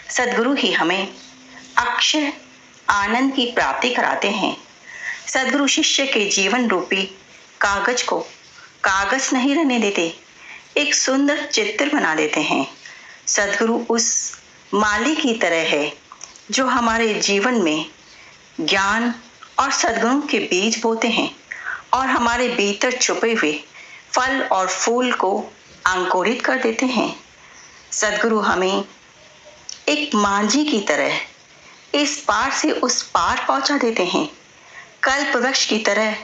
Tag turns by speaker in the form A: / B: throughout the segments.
A: सद्गुरु ही हमें अक्षय आनंद की प्राप्ति कराते हैं। सद्गुरु शिष्य के जीवन रूपी कागज को कागज नहीं रहने देते, एक सुंदर चित्र बना देते हैं। सद्गुरु उस माली की तरह है जो हमारे जीवन में ज्ञान और सद्गुणों के बीज बोते हैं और हमारे भीतर छुपे हुए फल और फूल को अंकुरित कर देते हैं। सद्गुरु हमें एक मांझी की तरह इस पार से उस पार पहुंचा देते हैं। कल्प वृक्ष की तरह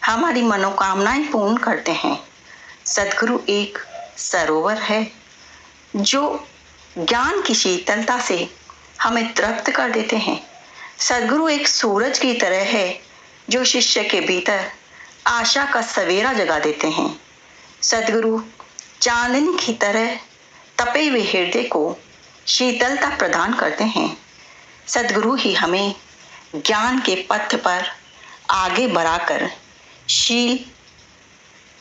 A: हमारी मनोकामनाएं पूर्ण करते हैं। सद्गुरु एक सरोवर है जो ज्ञान की शीतलता से हमें तृप्त कर देते हैं। सद्गुरु एक सूरज की तरह है जो शिष्य के भीतर आशा का सवेरा जगा देते हैं। सद्गुरु चांदनी की तरह तपे हुए हृदय को शीतलता प्रदान करते हैं। सद्गुरु ही हमें ज्ञान के पथ पर आगे बढ़ाकर शील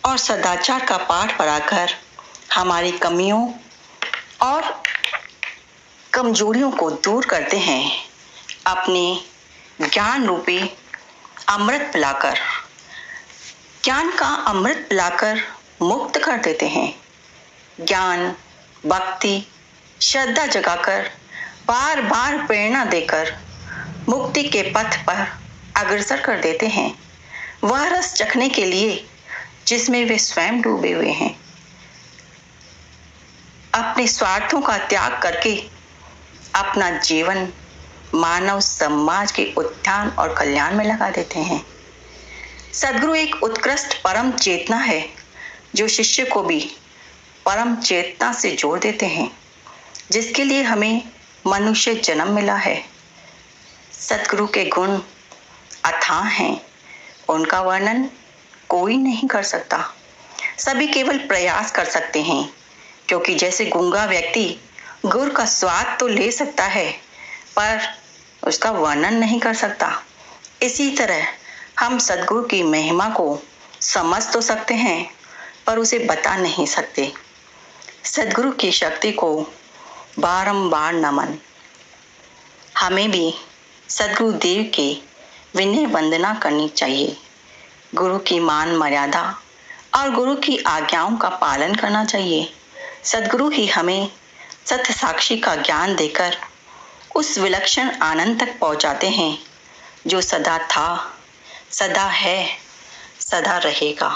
A: और सदाचार का पाठ पढ़ाकर हमारी कमियों और कमजोरियों को दूर करते हैं। अपने ज्ञान रूपी अमृत पिलाकर, ज्ञान का अमृत पिलाकर मुक्त कर देते हैं। ज्ञान, भक्ति, श्रद्धा जगाकर बार बार प्रेरणा देकर मुक्ति के पथ पर अग्रसर कर देते हैं। वह रस चखने के लिए जिसमें वे स्वयं डूबे हुए हैं। अपने स्वार्थों का त्याग करके अपना जीवन मानव समाज के उत्थान और कल्याण में लगा देते हैं। सद्गुरु एक उत्कृष्ट परम चेतना है जो शिष्य को भी परम चेतना से जोड़ देते हैं, जिसके लिए हमें मनुष्य जन्म मिला है। सद्गुरु के गुण अथाह हैं, उनका वर्णन कोई नहीं कर सकता। सभी केवल प्रयास कर सकते हैं, क्योंकि जैसे गूंगा व्यक्ति गुड़ का स्वाद तो ले सकता है पर उसका वर्णन नहीं कर सकता, इसी तरह हम सद्गुरु की महिमा को समझ तो सकते हैं पर उसे बता नहीं सकते। सद्गुरु की शक्ति को बारंबार नमन। हमें भी सद्गुरु देव की विनय वंदना करनी चाहिए। गुरु की मान मर्यादा और गुरु की आज्ञाओं का पालन करना चाहिए। सद्गुरु ही हमें सत्य साक्षी का ज्ञान देकर उस विलक्षण आनंद तक पहुंचाते हैं जो सदा था, सदा है, सदा रहेगा।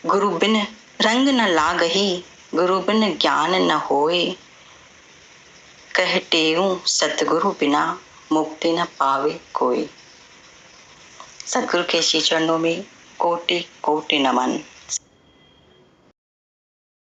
A: गुरु बिन रंग न लागही, गुरु बिन ज्ञान न होए, कहतेऊं सतगुरु बिना मुक्ति न पावे कोई। सद्गुरु के श्री चरणों में कोटि कोटि नमन।